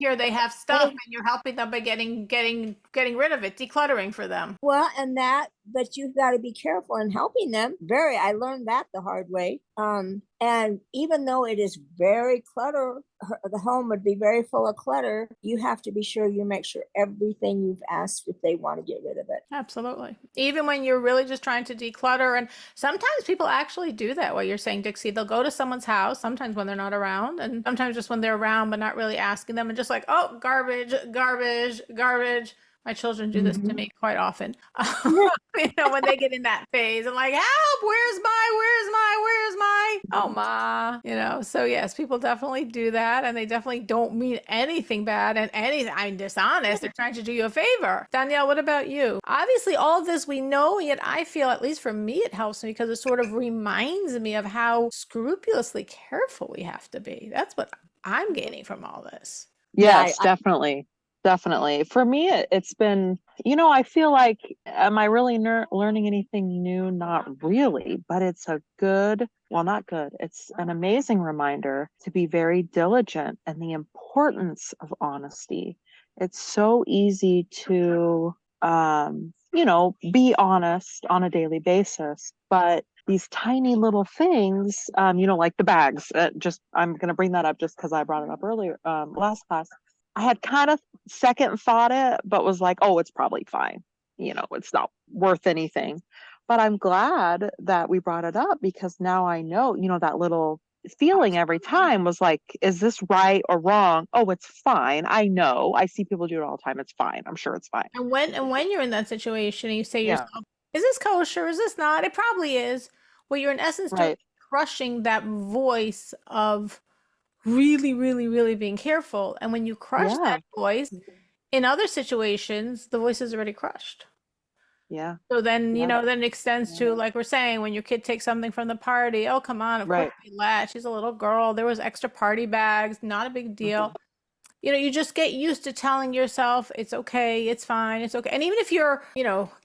Here they have stuff and you're helping them by getting rid of it, decluttering for them. Well, and that, but you've got to be careful in helping them. I learned that the hard way. And even though it is very clutter, the home would be very full of clutter. You have to be sure you make sure everything you've asked if they want to get rid of it. Absolutely. Even when you're really just trying to declutter. And sometimes people actually do that. What you're saying, Dixie, they'll go to someone's house, sometimes when they're not around, and sometimes just when they're around, but not really asking them, and just like, oh, garbage, garbage, garbage. My children do this to me quite often. When they get in that phase, I'm like, help, where's my, oh, ma. So yes, people definitely do that, and they definitely don't mean anything bad and anything. I'm dishonest. They're trying to do you a favor. Danielle, what about you? Obviously, all of this we know, yet I feel, at least for me, it helps me because it sort of reminds me of how scrupulously careful we have to be. That's what I'm gaining from all this. Yes, definitely. Definitely. For me, it's been, I feel like, am I really learning anything new? Not really, but it's not good. It's an amazing reminder to be very diligent and the importance of honesty. It's so easy to, be honest on a daily basis, but these tiny little things, like the bags, I'm going to bring that up just because I brought it up earlier, last class. I had kind of second thought it, but was like, oh, it's probably fine. It's not worth anything. But I'm glad that we brought it up because now I know, that little feeling every time was like, is this right or wrong? Oh, it's fine. I know. I see people do it all the time. It's fine. I'm sure it's fine. And when you're in that situation and you say to Yeah. yourself, is this kosher? Is this not? It probably is. Well, you're in essence doing Right. crushing that voice of really, really, really being careful. And when you crush Yeah. that voice, in other situations, the voice is already crushed. Yeah. So then, Yeah. then it extends to, like we're saying, when your kid takes something from the party, oh, come on, of course Right. we let. She's a little girl. There was extra party bags, not a big deal. You just get used to telling yourself it's okay, it's fine, it's okay. And even if your,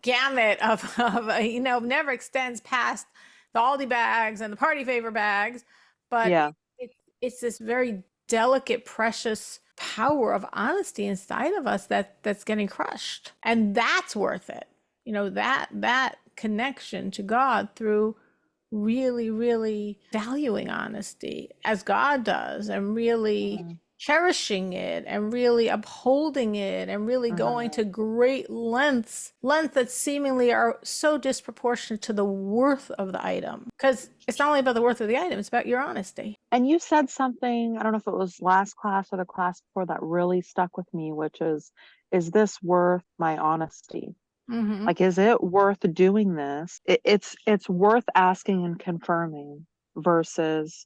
gamut of never extends past the Aldi bags and the party favor bags, but Yeah. it's this very delicate, precious power of honesty inside of us that's getting crushed. And that's worth it. That connection to God through really, really valuing honesty as God does, and really cherishing it, and really upholding it, and really going to great lengths that seemingly are so disproportionate to the worth of the item. Because it's not only about the worth of the item, it's about your honesty. And you said something, I don't know if it was last class or the class before, that really stuck with me, which is this worth my honesty? Like, is it worth doing this? It's worth asking and confirming versus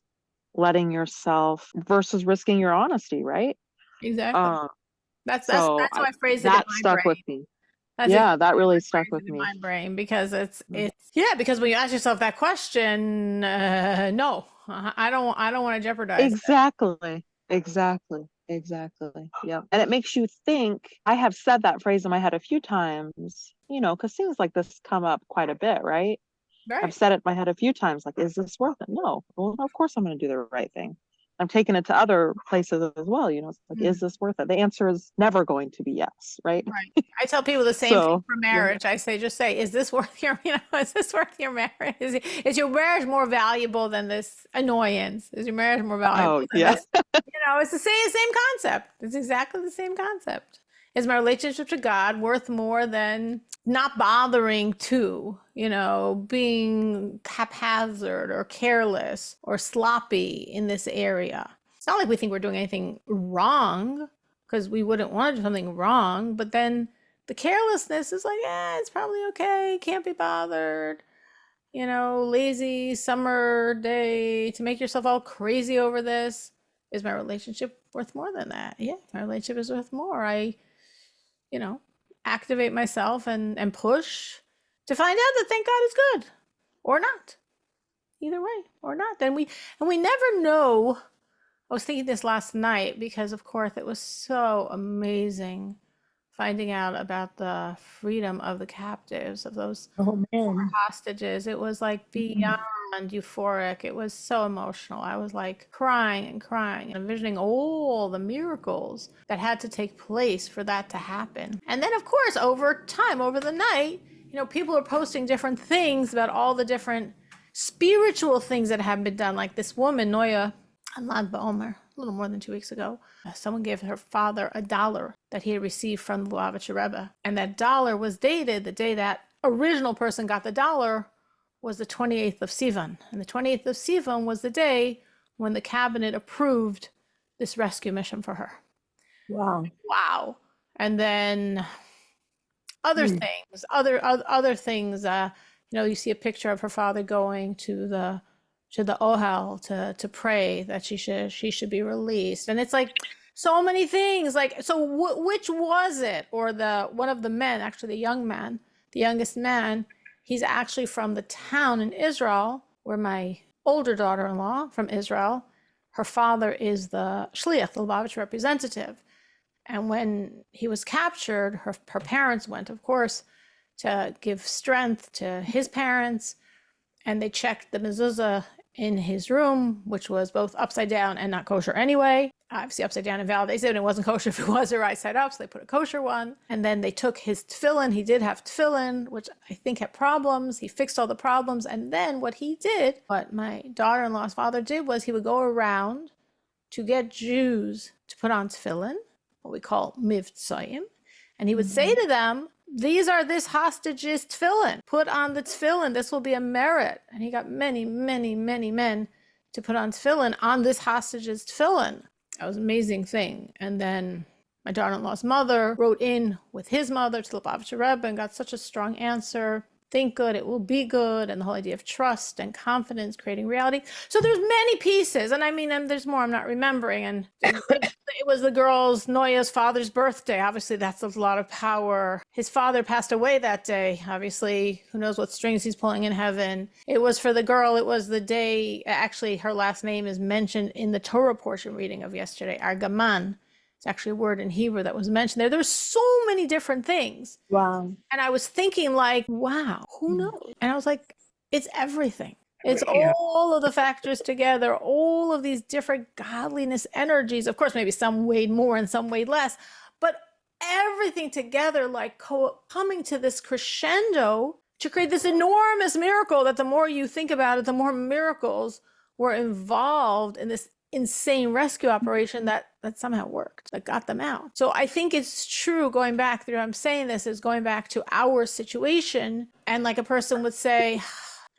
versus risking your honesty, right? Exactly. That's So how I phrase it in that my stuck with brain. me. That's Yeah, that exactly how really I stuck phrase with it in me. my brain, because because when you ask yourself that question, no, I don't want to jeopardize that. Exactly. Exactly. Exactly. Yeah. And it makes you think. I have said that phrase in my head a few times, because things like this come up quite a bit, right? I've Right. said it in my head a few times, like, is this worth it? No. Well, of course I'm going to do the right thing. I'm taking it to other places as well. It's like, is this worth it? The answer is never going to be yes, right? Right. I tell people the same thing So, for yeah. marriage. I say, just say, is this worth is this worth your marriage? Is your marriage more valuable than this annoyance? Is your marriage more valuable Oh, than yeah. this? It's the same concept. It's exactly the same concept. Is my relationship to God worth more than not bothering to, being haphazard or careless or sloppy in this area? It's not like we think we're doing anything wrong, because we wouldn't want to do something wrong, but then the carelessness is like, it's probably okay, can't be bothered. Lazy summer day to make yourself all crazy over this. Is my relationship worth more than that? Yeah, my relationship is worth more. I, you know, activate myself and push to find out that thank God is good or not. Either way, or not. And we never know. I was thinking this last night because, of course, it was so amazing finding out about the freedom of the captives, of those Oh man. hostages. It was like beyond beyond euphoric. It was so emotional. I was like crying and crying and envisioning all the miracles that had to take place for that to happen. And then, of course, over time, over the night, people are posting different things about all the different spiritual things that have been done. Like this woman, Noya Lag BaOmer, a little more than 2 weeks ago, someone gave her father $1 that he had received from the Lubavitcher Rebbe. And that dollar was dated, the day that original person got the dollar was the 28th of Sivan. And the 28th of Sivan was the day when the cabinet approved this rescue mission for her. Wow. Wow. And then other things, other things, you see a picture of her father going to the Ohel to pray that she should be released. And it's like so many things. Like, so which was it? Or one of the men, actually the young man, the youngest man, he's actually from the town in Israel where my older daughter-in-law from Israel, her father is the shliach, the Lubavitch representative. And when he was captured, her parents went, of course, to give strength to his parents. And they checked the mezuzah in his room, which was both upside down and not kosher anyway. Obviously upside down invalidated, and it wasn't kosher if it was right side up, so they put a kosher one. And then they took his tefillin. He did have tefillin, which I think had problems. He fixed all the problems. And then what my daughter-in-law's father did, was he would go around to get Jews to put on tefillin, what we call mivtzoyim. And he would say to them, these are this hostage's tefillin. Put on the tefillin. This will be a merit. And he got many, many, many men to put on tefillin on this hostage's tefillin. That was an amazing thing. And then my daughter-in-law's mother wrote in with his mother to the Lubavitcher Rebbe and got such a strong answer. Think good, it will be good. And the whole idea of trust and confidence, creating reality. So there's many pieces. And I mean, there's more I'm not remembering. And it was the girl's, Noya's father's birthday. Obviously, that's a lot of power. His father passed away that day. Obviously, who knows what strings he's pulling in heaven. It was for the girl. It was the day, actually, her last name is mentioned in the Torah portion reading of yesterday, Argaman. It's actually a word in Hebrew that was mentioned there. There's so many different things. Wow. And I was thinking like, wow, who knows? And I was like, it's everything. It's all of the factors together, all of these different godliness energies. Of course, maybe some weighed more and some weighed less, but everything together, like coming to this crescendo to create this enormous miracle that the more you think about it, the more miracles were involved in this insane rescue operation that somehow worked, that got them out. So I think it's true, going back through, I'm saying this is going back to our situation. And like a person would say,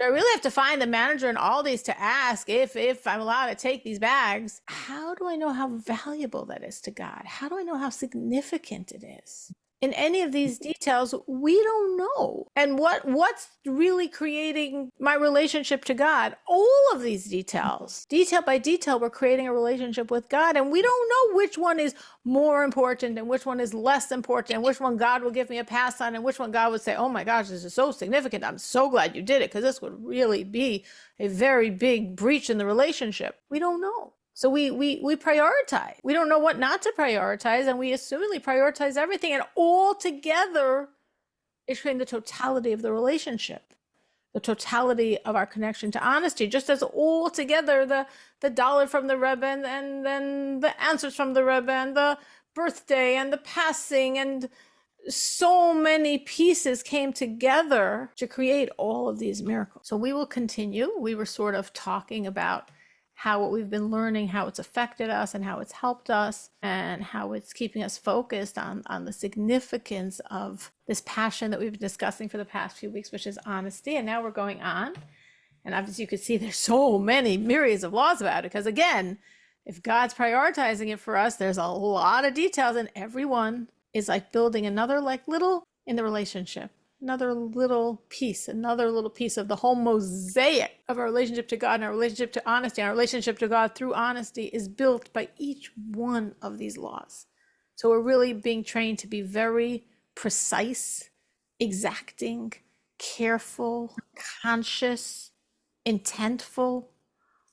do I really have to find the manager in Aldi's to ask if I'm allowed to take these bags? How do I know how valuable that is to God? How do I know how significant it is? In any of these details, we don't know. And what's really creating my relationship to God? All of these details, detail by detail, we're creating a relationship with God. And we don't know which one is more important and which one is less important and which one God will give me a pass on and which one God would say, oh my gosh, this is so significant. I'm so glad you did it, because this would really be a very big breach in the relationship. We don't know. So we prioritize. We don't know what not to prioritize, and we assumedly prioritize everything. And all together, it's creating the totality of the relationship, the totality of our connection to honesty. Just as all together, the dollar from the Rebbe, and then the answers from the Rebbe, and the birthday, and the passing, and so many pieces came together to create all of these miracles. So we will continue. We were sort of talking about how what we've been learning, how it's affected us and how it's helped us, and how it's keeping us focused on the significance of this passion that we've been discussing for the past few weeks, which is honesty. And now we're going on. And obviously you could see there's so many myriads of laws about it, because again, if God's prioritizing it for us, there's a lot of details, and everyone is like building another like little in the relationship. Another little piece of the whole mosaic of our relationship to God and our relationship to honesty. And our relationship to God through honesty is built by each one of these laws. So we're really being trained to be very precise, exacting, careful, conscious, intentful,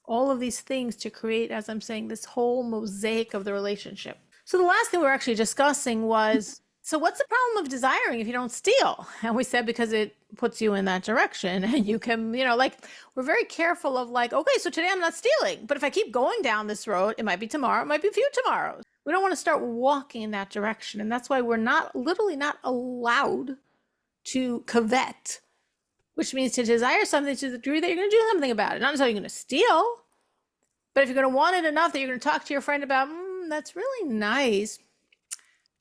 all of these things to create, as I'm saying, this whole mosaic of the relationship. So the last thing we were actually discussing was So what's the problem of desiring if you don't steal? And we said because it puts you in that direction and you can, like we're very careful of like, okay, so today I'm not stealing. But if I keep going down this road, it might be tomorrow, it might be a few tomorrows. We don't want to start walking in that direction. And that's why we're literally not allowed to covet, which means to desire something to the degree that you're going to do something about it. Not necessarily you're going to steal, but if you're going to want it enough that you're going to talk to your friend about, that's really nice.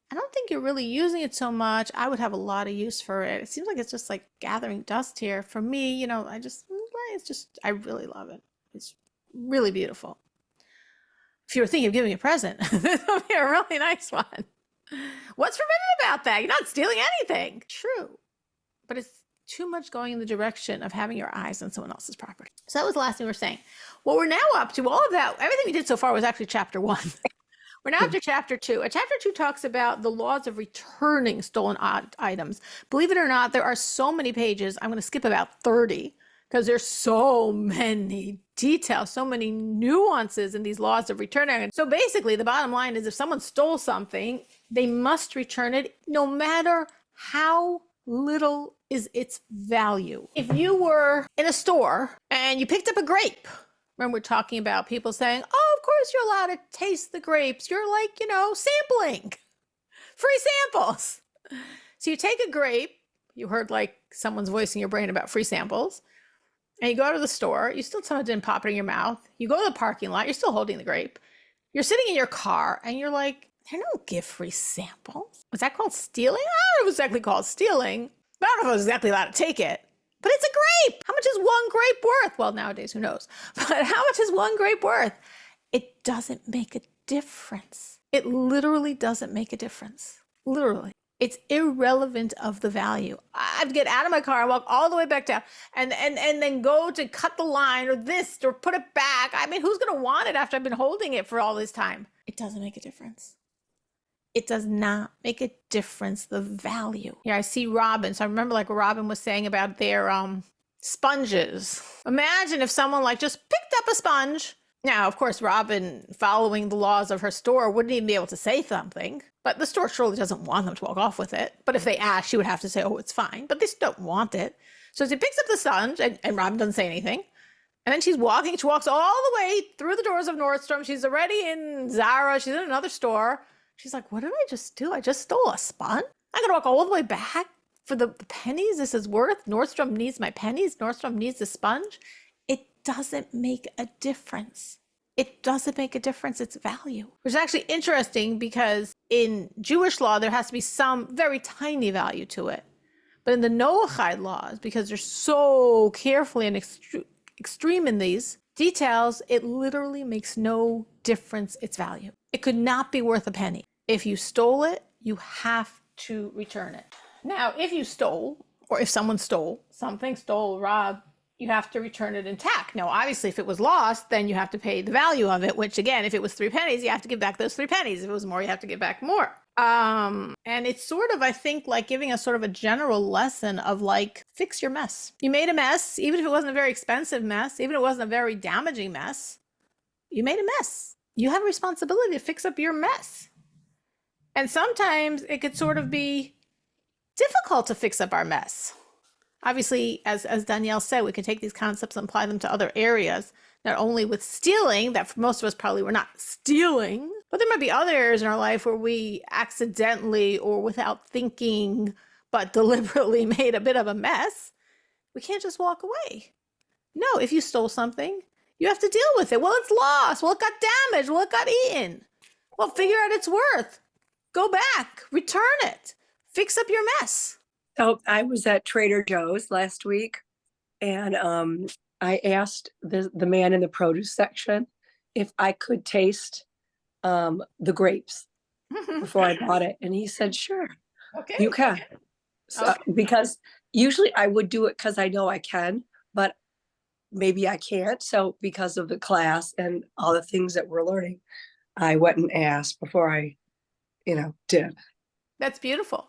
I don't think you're really using it so much. I would have a lot of use for it. It seems like it's just like gathering dust here. For me, I really love it. It's really beautiful. If you were thinking of giving me a present, this would be a really nice one. What's forbidden about that? You're not stealing anything. True. But it's too much going in the direction of having your eyes on someone else's property. So that was the last thing we were saying. What we're now up to, all of that, everything we did so far was actually chapter 1. We're now after chapter 2. Chapter 2 talks about the laws of returning stolen items. Believe it or not, there are so many pages. I'm going to skip about 30 because there's so many details, so many nuances in these laws of returning. So basically, the bottom line is if someone stole something, they must return it no matter how little is its value. If you were in a store and you picked up a grape, remember we're talking about people saying, oh, of course you're allowed to taste the grapes. You're like, sampling. Free samples. So you take a grape. You heard like someone's voice in your brain about free samples. And you go to the store. You still someone didn't pop it in your mouth. You go to the parking lot. You're still holding the grape. You're sitting in your car and you're like, they don't give free samples. Was that called stealing? I don't know if it was exactly called stealing. But I don't know if I was exactly allowed to take it. But it's a grape. How much is one grape worth? Well, nowadays, who knows? But how much is one grape worth? It doesn't make a difference. It literally doesn't make a difference. Literally. It's irrelevant of the value. I'd get out of my car and walk all the way back down and then go to cut the line or this or put it back. I mean, who's going to want it after I've been holding it for all this time? It doesn't make a difference. It does not make a difference, the value. Yeah, I see Robin. So I remember like Robin was saying about their sponges. Imagine if someone like just picked up a sponge. Now, of course, Robin, following the laws of her store, wouldn't even be able to say something. But the store surely doesn't want them to walk off with it. But if they ask, she would have to say, oh, it's fine. But they still don't want it. So she picks up the sponge and Robin doesn't say anything. And then she's walking. She walks all the way through the doors of Nordstrom. She's already in Zara. She's in another store. She's like, what did I just do? I just stole a sponge? I gotta walk all the way back for the pennies this is worth? Nordstrom needs my pennies. Nordstrom needs the sponge. It doesn't make a difference. It doesn't make a difference. Its value. Which is actually interesting because in Jewish law, there has to be some very tiny value to it. But in the Noahide laws, because they're so carefully and extreme in these details, it literally makes no difference its value. It could not be worth a penny. If you stole it, you have to return it. Now, if you stole, or if someone stole, robbed, you have to return it intact. Now, obviously, if it was lost, then you have to pay the value of it, which again, if it was 3 pennies, you have to give back those 3 pennies. If it was more, you have to give back more. And it's sort of, I think, like giving us sort of a general lesson of like, fix your mess. You made a mess, even if it wasn't a very expensive mess, even if it wasn't a very damaging mess, you made a mess. You have a responsibility to fix up your mess. And sometimes it could sort of be difficult to fix up our mess. Obviously, as Danielle said, we can take these concepts and apply them to other areas, not only with stealing, that for most of us probably we're not stealing, but there might be other areas in our life where we accidentally or without thinking, but deliberately made a bit of a mess. We can't just walk away. No, if you stole something, you have to deal with it. Well, it's lost. Well, it got damaged. Well, it got eaten. Well, figure out its worth. Go back, return it, fix up your mess. So I was at Trader Joe's last week, and I asked the man in the produce section if I could taste the grapes before I bought it, and he said, "Sure, Okay. you can." So, Okay. because usually I would do it because I know I can, but maybe I can't. So because of the class and all the things that we're learning, I went and asked before I, did. That's beautiful.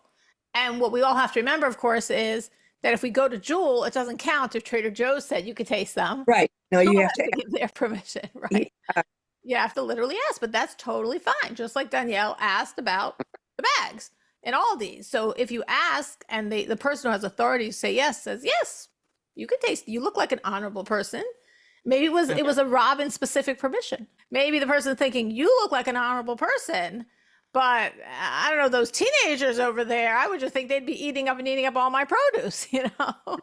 And what we all have to remember, of course, is that if we go to Jewel, it doesn't count if Trader Joe's said you could taste them. Right. No, you Jewel have has to. give their permission, right? Yeah. You have to literally ask, but that's totally fine. Just like Danielle asked about the bags. in Aldi's. So if you ask and the person who has authority to say yes says, yes, you can taste, you look like an honorable person. Maybe it was a Robin specific permission. Maybe the person thinking you look like an honorable person, but I don't know, those teenagers over there, I would just think they'd be eating up all my produce, you know?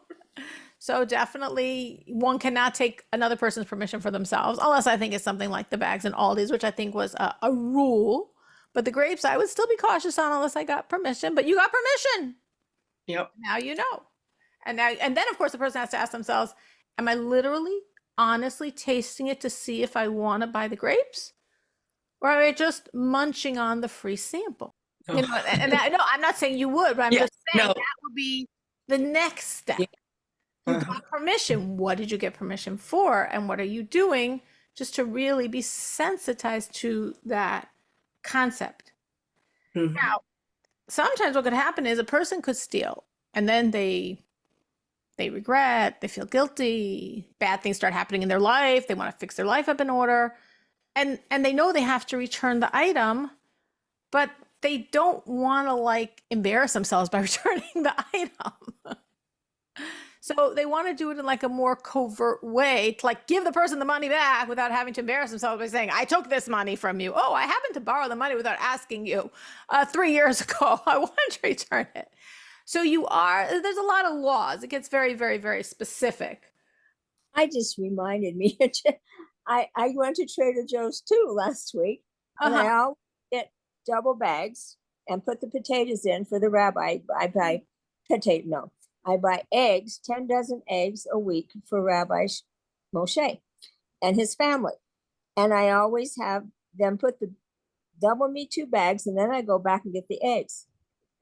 So definitely one cannot take another person's permission for themselves, unless I think it's something like the bags and Aldi's, which I think was a rule. But the grapes, I would still be cautious on unless I got permission, but you got permission. Yep. Now you know. And then of course the person has to ask themselves, am I literally honestly tasting it to see if I want to buy the grapes? Or am I just munching on the free sample? Oh. You know, and no, I'm not saying you would, but I'm just saying no. that would be the next step. Yeah. You got permission. What did you get permission for? And what are you doing just to really be sensitized to that concept? Mhm. Now, sometimes what could happen is a person could steal and then they regret, they feel guilty, bad things start happening in their life, they want to fix their life up in order, and they know they have to return the item, but they don't want to like embarrass themselves by returning the item. So they want to do it in like a more covert way to like give the person the money back without having to embarrass themselves by saying, I took this money from you. Oh, I happened to borrow the money without asking you 3 years ago. I want to return it. So there's a lot of laws. It gets very, very, very specific. I just reminded me, I went to Trader Joe's too last week, and I always get double bags and put the potatoes in for the rabbi. I buy eggs, 10 dozen eggs a week for Rabbi Moshe and his family. And I always have them double me 2 bags, and then I go back and get the eggs.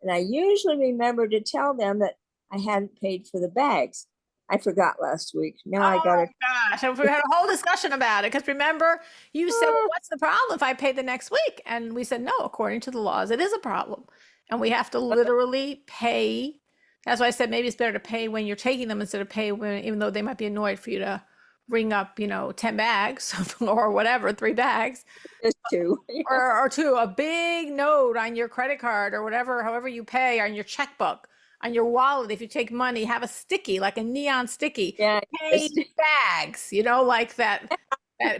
And I usually remember to tell them that I hadn't paid for the bags. I forgot last week. Now I got it. Gosh, we had a whole discussion about it because remember, you said, well, what's the problem if I pay the next week? And we said, no, according to the laws, it is a problem. And we have to literally pay. That's why I said maybe it's better to pay when you're taking them instead of pay when, even though they might be annoyed for you to ring up, 10 bags or whatever, 3 bags. There's 2. or 2, a big note on your credit card or whatever, however you pay, on your checkbook, on your wallet. If you take money, have a sticky, like a neon sticky. Yeah. Pay bags, like that.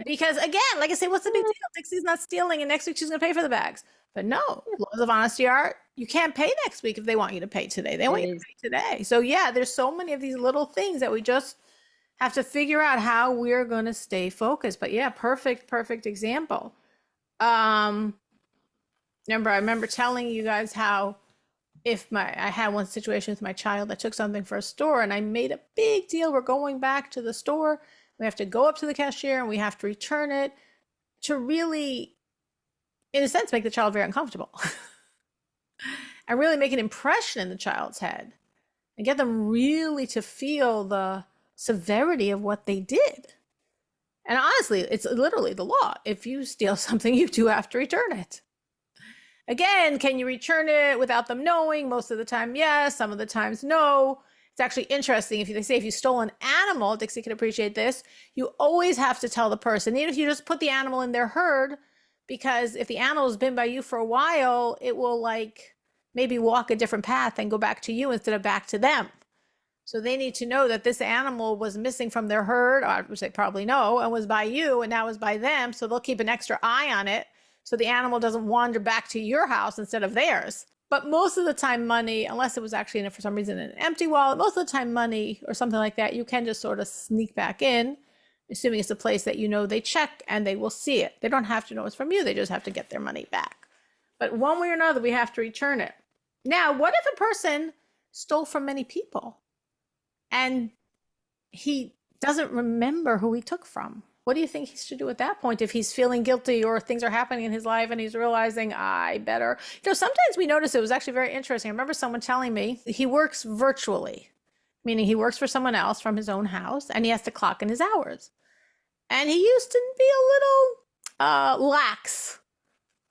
Because again, like I say, what's the big deal? Dixie's not stealing and next week she's going to pay for the bags. But no, laws of honesty are you can't pay next week if they want you to pay today. They want you to pay today. So yeah, there's so many of these little things that we just have to figure out how we're going to stay focused. But yeah, perfect example. I remember telling you guys how I had one situation with my child that took something for a store and I made a big deal. We're going back to the store. We have to go up to the cashier and we have to return it to really, in a sense, make the child very uncomfortable and really make an impression in the child's head and get them really to feel the severity of what they did. And honestly, it's literally the law. If you steal something, you do have to return it. Again, can you return it without them knowing? Most of the time, yes. Some of the times, no. It's actually interesting. They say if you stole an animal, Dixie can appreciate this, you always have to tell the person, even if you just put the animal in their herd, because if the animal has been by you for a while, it will like maybe walk a different path and go back to you instead of back to them. So they need to know that this animal was missing from their herd, which they probably know, and was by you and now is by them. So they'll keep an extra eye on it so the animal doesn't wander back to your house instead of theirs. But most of the time money, unless it was actually in it for some reason in an empty wallet, most of the time money or something like that, you can just sort of sneak back in, assuming it's a place that they check and they will see it. They don't have to know it's from you. They just have to get their money back. But one way or another, we have to return it. Now, what if a person stole from many people and he doesn't remember who he took from? What do you think he should do at that point if he's feeling guilty or things are happening in his life and he's realizing, I better, sometimes we notice it was actually very interesting. I remember someone telling me he works virtually, meaning he works for someone else from his own house and he has to clock in his hours. And he used to be a little lax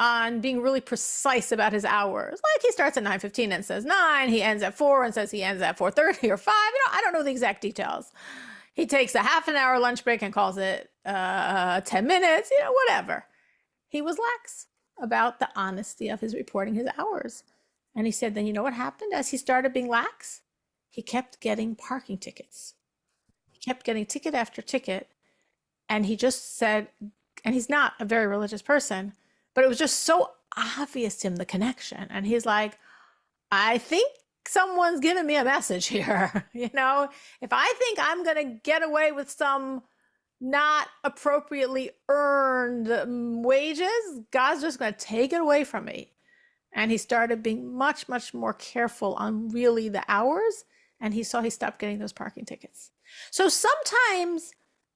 on being really precise about his hours. Like he starts at 9:15 and says 9, he ends at 4 and says he ends at 4:30 or 5. I don't know the exact details. He takes a half an hour lunch break and calls it 10 minutes, whatever. He was lax about the honesty of his reporting his hours. And he said, then you know what happened as he started being lax? He kept getting parking tickets. He kept getting ticket after ticket. And he just said, and he's not a very religious person, but it was just so obvious to him, the connection. And he's like, I think someone's giving me a message here. You know, if I think I'm going to get away with some not appropriately earned wages, God's just going to take it away from me. And he started being much, much more careful on really the hours. And he stopped getting those parking tickets. So sometimes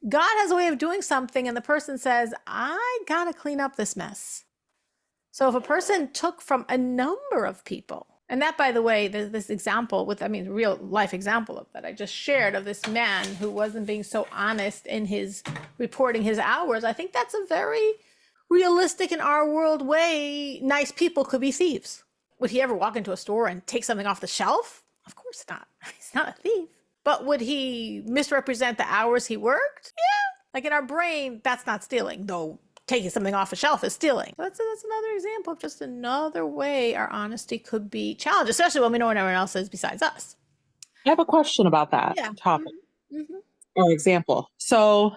God has a way of doing something and the person says, I got to clean up this mess. So if a person took from a number of people, and that, by the way, this example real life example of that I just shared of this man who wasn't being so honest in his reporting his hours, I think that's a very realistic in our world way. Nice people could be thieves. Would he ever walk into a store and take something off the shelf? Of course not. He's not a thief. But would he misrepresent the hours he worked? Yeah. Like in our brain, that's not stealing, though taking something off a shelf is stealing. That's another example of just another way our honesty could be challenged, especially when we know what everyone else is besides us. I have a question about that topic or example. So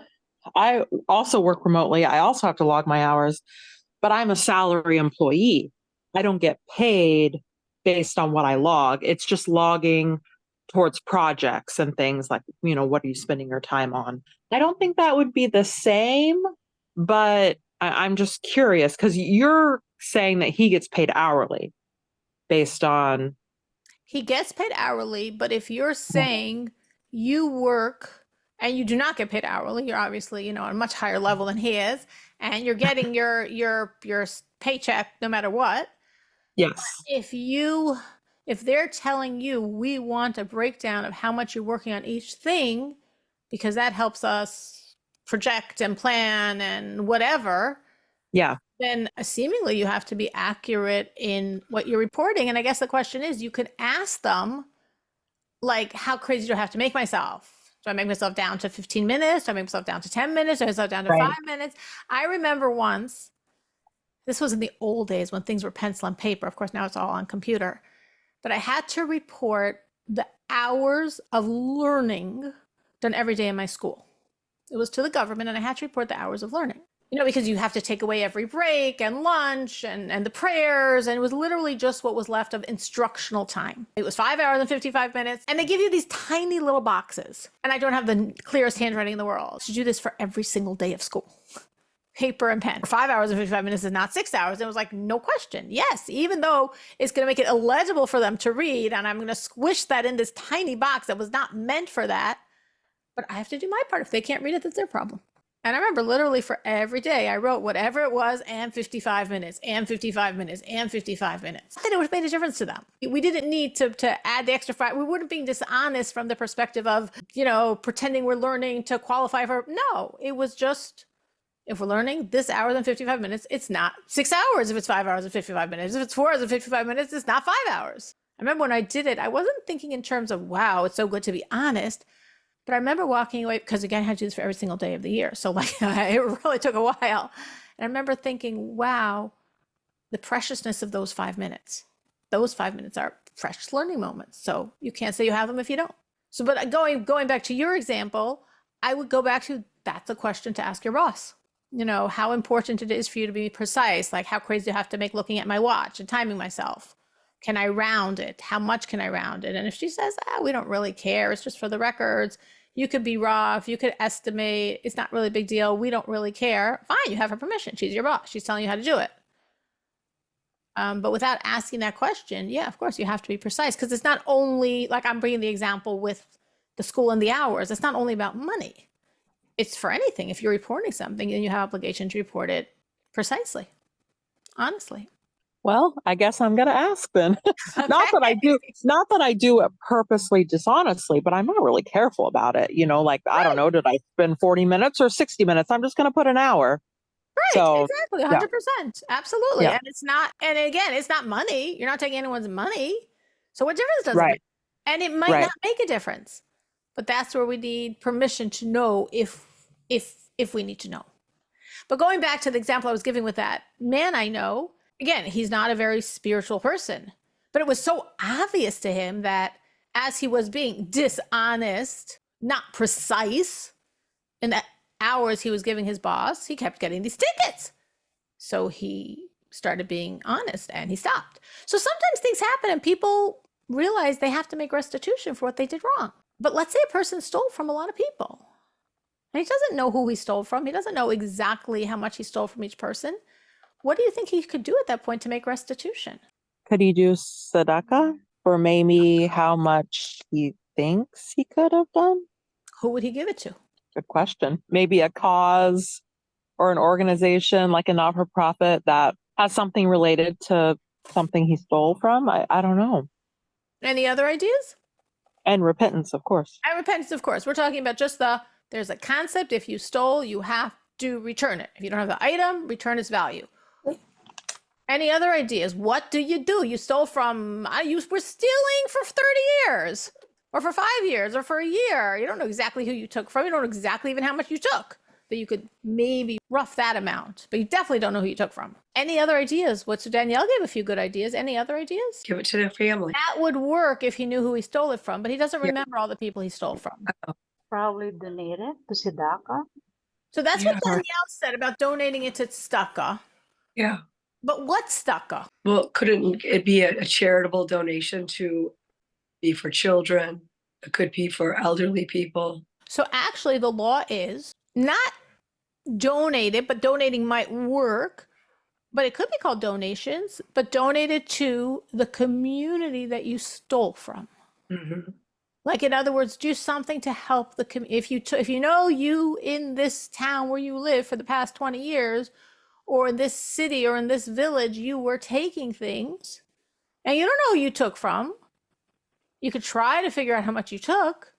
I also work remotely. I also have to log my hours, but I'm a salary employee. I don't get paid based on what I log. It's just logging towards projects and things like, what are you spending your time on? I don't think that would be the same, but I'm just curious because you're saying that he gets paid hourly based on. He gets paid hourly, but if you're saying you work and you do not get paid hourly, you're obviously, on a much higher level than he is, and you're getting your paycheck no matter what. Yes. If they're telling you we want a breakdown of how much you're working on each thing, because that helps us project and plan and whatever. Yeah. Then seemingly you have to be accurate in what you're reporting. And I guess the question is, you could ask them, like, how crazy do I have to make myself? Do I make myself down to 15 minutes? Do I make myself down to 10 minutes? Do I make myself down to 5 minutes? I remember once, this was in the old days when things were pencil and paper. Of course, now it's all on computer. But I had to report the hours of learning done every day in my school. It was to the government, and I had to report the hours of learning. Because you have to take away every break and lunch and the prayers. And it was literally just what was left of instructional time. It was 5 hours and 55 minutes. And they give you these tiny little boxes. And I don't have the clearest handwriting in the world to do this for every single day of school. Paper and pen. 5 hours and 55 minutes is not 6 hours. And it was like, no question. Yes, even though it's going to make it illegible for them to read, and I'm going to squish that in this tiny box that was not meant for that. But I have to do my part. If they can't read it, that's their problem. And I remember literally for every day, I wrote whatever it was, and 55 minutes, and 55 minutes, and 55 minutes. Then it would have made a difference to them. We didn't need to add the extra 5. We wouldn't be dishonest from the perspective of, pretending we're learning to qualify for. No, it was just, if we're learning this hour and 55 minutes, it's not 6 hours if it's 5 hours and 55 minutes. If it's 4 hours and 55 minutes, it's not 5 hours. I remember when I did it, I wasn't thinking in terms of, wow, it's so good to be honest. But I remember walking away, because again, I had to do this for every single day of the year. So it really took a while. And I remember thinking, wow, the preciousness of those 5 minutes. Those 5 minutes are precious learning moments. So you can't say you have them if you don't. So, but going back to your example, I would go back to, that's a question to ask your boss. How important it is for you to be precise. Like, how crazy do I have to make looking at my watch and timing myself? Can I round it? How much can I round it? And if she says, we don't really care, it's just for the records, you could be rough, you could estimate, it's not really a big deal, we don't really care. Fine, you have her permission. She's your boss. She's telling you how to do it. But without asking that question, of course, you have to be precise, because it's not only, like I'm bringing the example with the school and the hours, it's not only about money. It's for anything. If you're reporting something, then you have obligation to report it precisely, honestly. Well, I guess I'm going to ask then. Okay. Not that I do it purposely dishonestly, but I'm not really careful about it. Right. I don't know, did I spend 40 minutes or 60 minutes? I'm just going to put an hour. Right. So, exactly. 100%. Yeah. Absolutely. Yeah. And again, it's not money. You're not taking anyone's money. So what difference does it make? And it might not make a difference, but that's where we need permission to know if we need to know. But going back to the example I was giving with that man I know, again, he's not a very spiritual person, But it was so obvious to him that as he was being dishonest, not precise in the hours he was giving his boss, he kept getting these tickets. So he started being honest and he stopped. So sometimes things happen and people realize they have to make restitution for what they did wrong. But let's say a person stole from a lot of people. And he doesn't know who he stole from. He doesn't know exactly how much he stole from each person. What do you think he could do at that point to make restitution? Could he do tzedakah for maybe how much he thinks he could have done? Who would he give it to? Good question. Maybe a cause or an organization like a not-for-profit that has something related to something he stole from. I don't know. Any other ideas? And repentance, of course. And repentance, of course. We're talking about just there's a concept. If you stole, you have to return it. If you don't have the item, return its value. Any other ideas? What do? You stole from, you were stealing for 30 years or for 5 years or for a year. You don't know exactly who you took from. You don't know exactly even how much you took. But you could maybe rough that amount. But you definitely don't know who you took from. Any other ideas? So Danielle gave a few good ideas. Any other ideas? Give it to their family. That would work if he knew who he stole it from. But he doesn't remember all the people he stole from. Probably donate it to tzedakah. So that's what Yeah. Danielle said about donating it to tzedakah. Yeah. But what's tzedakah? Well, couldn't it be a charitable donation to be for children? It could be for elderly people. So actually the law is not donate it, but donating might work. But it could be called donations, but donate it to the community that you stole from. Mm-hmm. Like, in other words, do something to help the community. If you know you in this town where you live for the past 20 years, or in this city or in this village, you were taking things and you don't know who you took from, you could try to figure out how much you took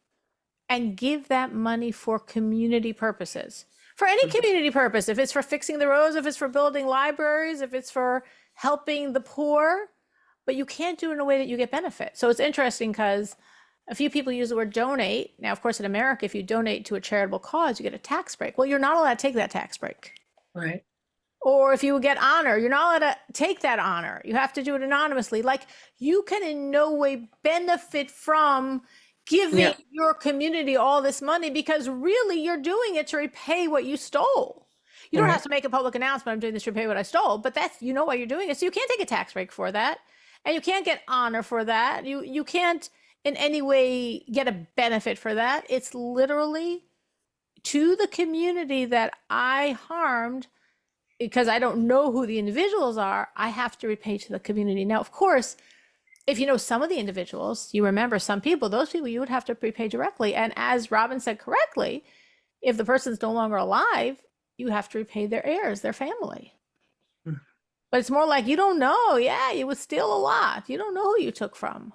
and give that money for community purposes. For any community purpose, if it's for fixing the roads, if it's for building libraries, if it's for helping the poor, but you can't do it in a way that you get benefit. So it's interesting because a few people use the word donate. Now, of course, in America, if you donate to a charitable cause, you get a tax break. Well, you're not allowed to take that tax break. Right. Or if you get honor, you're not allowed to take that honor. You have to do it anonymously. Like, you can in no way benefit from giving your community all this money because really you're doing it to repay what you stole. You don't have to make a public announcement, I'm doing this to repay what I stole, but that's, you know why you're doing it. So you can't take a tax break for that. And you can't get honor for that. You can't in any way get a benefit for that. It's literally to the community that I harmed. Because I don't know who the individuals are, I have to repay to the community. Now, of course, if you know some of the individuals, you remember some people, those people you would have to repay directly. And as Robin said correctly, if the person's no longer alive, you have to repay their heirs, their family. But it's more like, you don't know. Yeah, you would steal a lot. You don't know who you took from.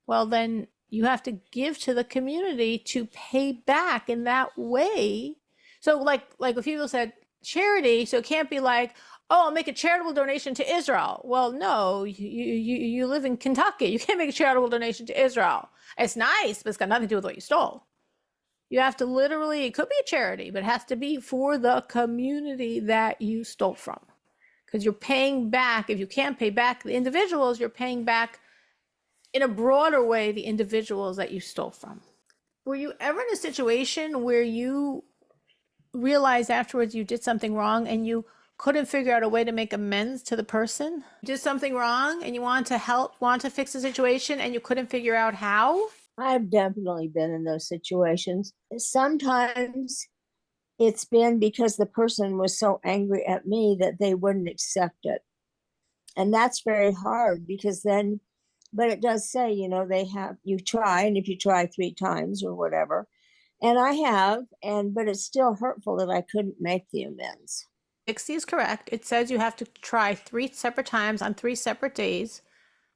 Well, then you have to give to the community to pay back in that way. So like if people said, charity, so it can't be like, oh, I'll make a charitable donation to Israel. Well, no, you live in Kentucky. You can't make a charitable donation to Israel. It's nice, but it's got nothing to do with what you stole. You have to literally, it could be a charity, but it has to be for the community that you stole from. Because you're paying back, if you can't pay back the individuals, you're paying back in a broader way the individuals that you stole from. Were you ever in a situation where you realized afterwards you did something wrong and you couldn't figure out a way to make amends to the person? You did something wrong and you wanted to help, wanted to fix the situation, and you couldn't figure out how? I've definitely been in those situations. Sometimes it's been because the person was so angry at me that they wouldn't accept it. And that's very hard because then, but it does say, you try, and if you try 3 times or whatever, and I have, but it's still hurtful that I couldn't make the amends. 60 is correct. It says you have to try 3 separate times on 3 separate days.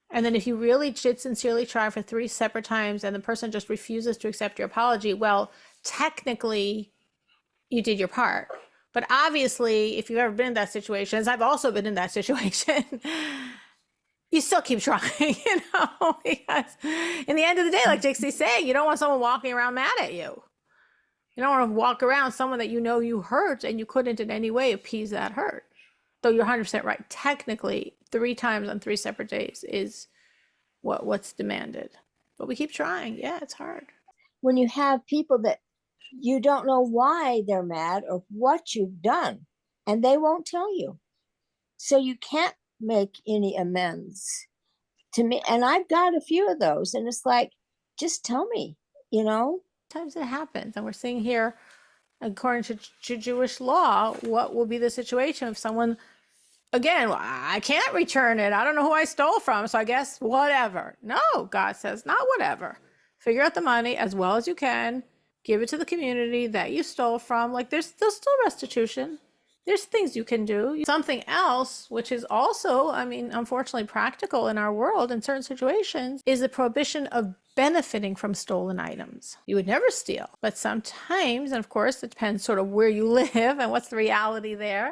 And then if you really did sincerely try for 3 separate times and the person just refuses to accept your apology, well, technically you did your part. But obviously, if you've ever been in that situation, as I've also been in that situation, you still keep trying, because in the end of the day, like Dixie's saying, you don't want someone walking around mad at you. You don't want to walk around someone that you know you hurt and you couldn't in any way appease that hurt. Though you're 100% right. Technically, 3 times on 3 separate days is what's demanded. But we keep trying. Yeah, it's hard. When you have people that you don't know why they're mad or what you've done, and they won't tell you. So you can't make any amends to me. And I've got a few of those, and it's like, just tell me, you know? Sometimes it happens. And we're seeing here, according to Jewish law, what will be the situation if someone, again, I can't return it. I don't know who I stole from, so I guess whatever. No, God says, not whatever. Figure out the money as well as you can. Give it to the community that you stole from. Like there's still restitution. There's things you can do. Something else, which is also, I mean, unfortunately practical in our world in certain situations, is the prohibition of benefiting from stolen items. You would never steal, but sometimes, and of course, it depends sort of where you live and what's the reality there.